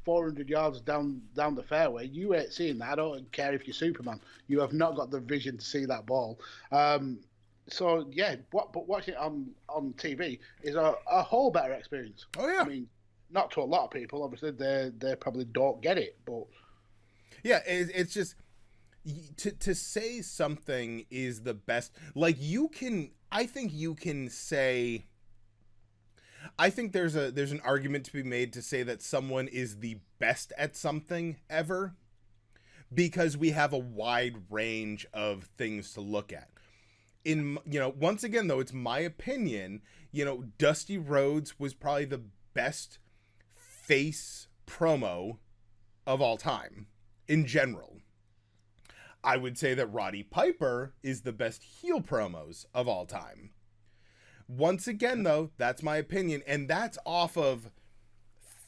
400 yards down the fairway, you ain't seeing that. I don't care if you're Superman. You have not got the vision to see that ball. So yeah, but watching it on TV is a whole better experience. Oh yeah. I mean, not to a lot of people. Obviously, they probably don't get it, but yeah, it's just to say something is the best. Like I think you can say. I think there's an argument to be made to say that someone is the best at something ever, because we have a wide range of things to look at. once again though, it's my opinion, Dusty Rhodes was probably the best face promo of all time in general. I would say that Roddy Piper is the best heel promos of all time. Once again though, that's my opinion, and that's off of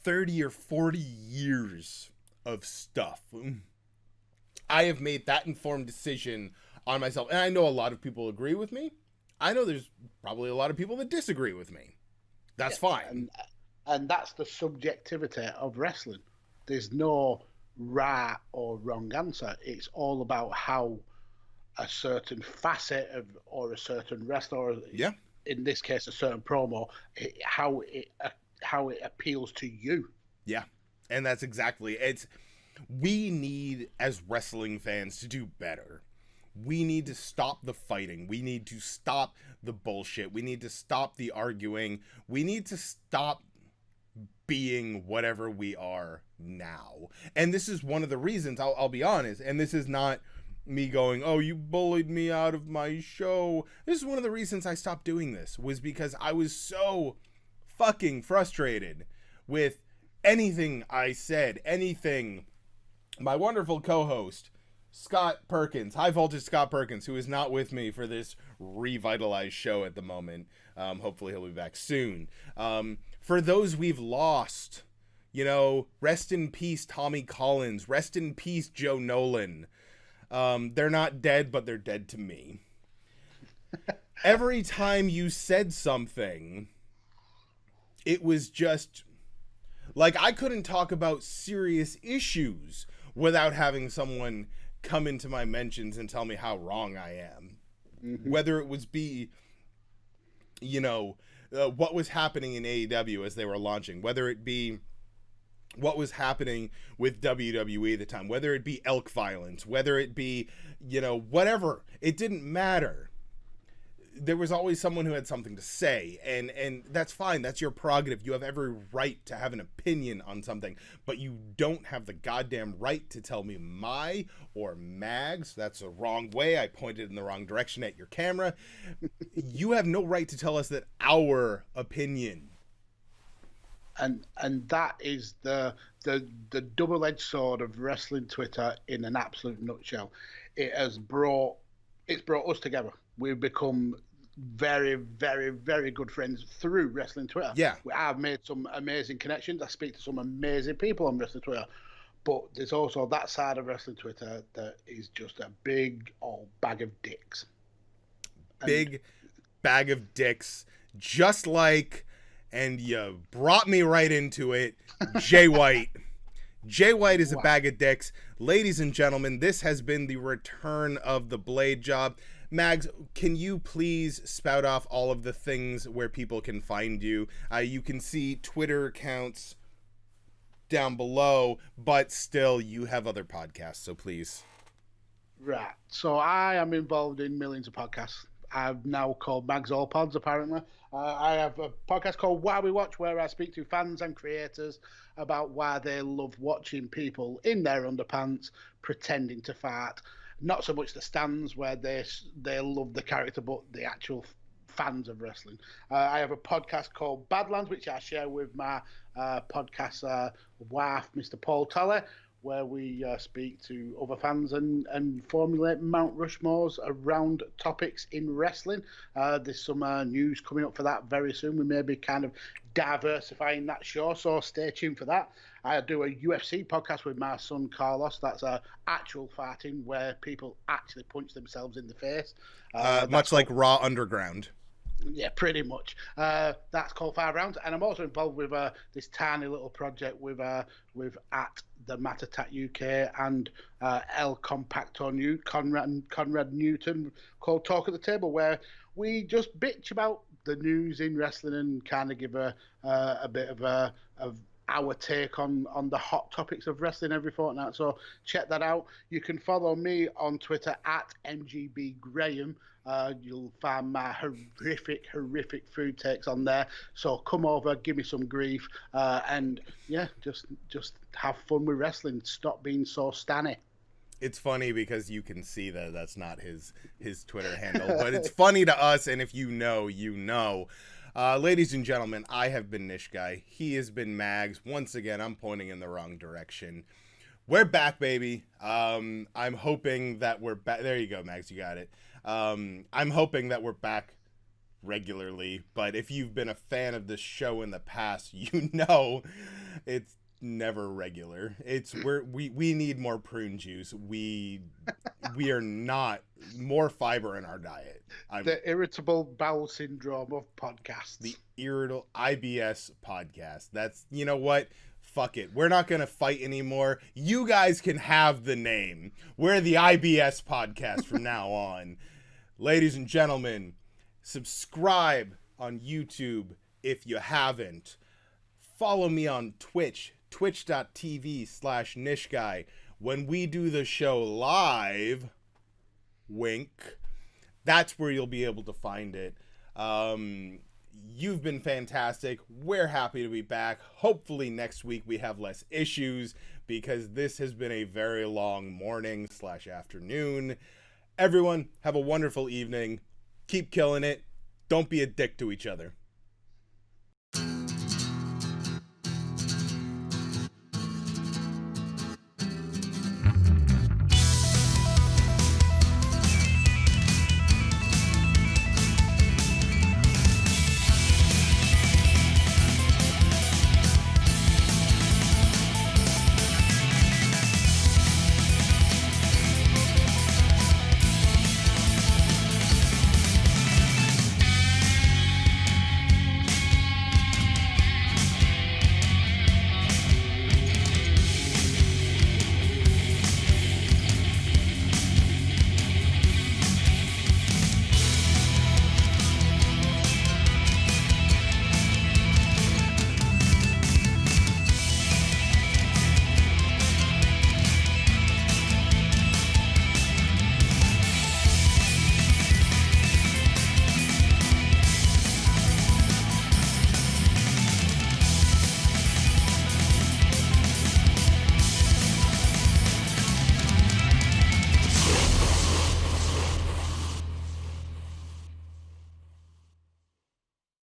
30 or 40 years of stuff. I have made that informed decision on myself, and I know a lot of people agree with me. I know there's probably a lot of people that disagree with me. That's fine. And that's the subjectivity of wrestling. There's no right or wrong answer. It's all about how a certain facet of, or a certain wrestler, or in this case, a certain promo, how it appeals to you. Yeah, and that's exactly it. We need, as wrestling fans, to do better. We need to stop the fighting. We need to stop the bullshit. We need to stop the arguing. We need to stop being whatever we are now. And this is one of the reasons, I'll be honest, and this is not me going, oh, you bullied me out of my show. This is one of the reasons I stopped doing this, was because I was so fucking frustrated with anything I said, anything my wonderful co-host, Scott Perkins, High Voltage Scott Perkins, who is not with me for this revitalized show at the moment. Hopefully he'll be back soon. For those we've lost, rest in peace, Tommy Collins. Rest in peace, Joe Nolan. They're not dead, but they're dead to me. Every time you said something, it was just like I couldn't talk about serious issues without having someone come into my mentions and tell me how wrong I am. Mm-hmm. Whether it was what was happening in AEW as they were launching, whether it be what was happening with WWE at the time, whether it be elk violence, whether it be, whatever, it didn't matter. There was always someone who had something to say, and that's fine. That's your prerogative. You have every right to have an opinion on something, but you don't have the goddamn right to tell me my or Mag's. That's the wrong way. I pointed in the wrong direction at your camera. You have no right to tell us that our opinion. And that is the double-edged sword of wrestling Twitter in an absolute nutshell. It's brought us together. We've become very, very, very good friends through wrestling Twitter. Yeah. I've made some amazing connections. I speak to some amazing people on wrestling Twitter. But there's also that side of wrestling Twitter that is just a big old bag of dicks. Big bag of dicks. Just like, and you brought me right into it, Jay White. Jay White is a bag of dicks. Ladies and gentlemen, this has been the return of the Blade Job. Mags, can you please spout off all of the things where people can find you? You can see Twitter accounts down below, but still you have other podcasts, so please. Right. So I am involved in millions of podcasts. I've now called Mags All Pods, apparently. I have a podcast called Why We Watch, where I speak to fans and creators about why they love watching people in their underpants pretending to fart. Not so much the stands where they love the character, but the actual fans of wrestling. I have a podcast called Badlands, which I share with my podcast wife, Mr. Paul Toller, where we speak to other fans and formulate Mount Rushmores around topics in wrestling. There's some news coming up for that very soon. We may be kind of diversifying that show, so stay tuned for that. I do a UFC podcast with my son Carlos. That's actual farting, where people actually punch themselves in the face. Much like Raw Underground. Yeah, pretty much. That's called 5 Rounds, and I'm also involved with this tiny little project with at the Matt Attack UK and El Compacto New Conrad Newton, called Talk at the Table, where we just bitch about the news in wrestling and kind of give a bit of our take on the hot topics of wrestling every fortnight. So check that out. You can follow me on Twitter at MGBGraham. You'll find my horrific food takes on there. So come over, give me some grief, and yeah, just have fun with wrestling. Stop being so stanny. It's funny because you can see that that's not his Twitter handle, but it's funny to us, and if you know, you know. Ladies and gentlemen, I have been Nish Guy. He has been Mags. Once again, I'm pointing in the wrong direction. We're back, baby. I'm hoping that we're back. There you go, Mags. You got it. I'm hoping that we're back regularly, but if you've been a fan of this show in the past, you know it's never regular. We need more prune juice. We are not more fiber in our diet. The irritable bowel syndrome of podcasts. The irritable IBS podcast. That's, you know what? Fuck it. We're not going to fight anymore. You guys can have the name. We're the IBS podcast from now on. Ladies and gentlemen, subscribe on YouTube if you haven't. Follow me on Twitch, twitch.tv/nishguy. When we do the show live, wink, that's where you'll be able to find it. You've been fantastic. We're happy to be back. Hopefully next week we have less issues because this has been a very long morning/afternoon. Everyone, have a wonderful evening. Keep killing it. Don't be a dick to each other.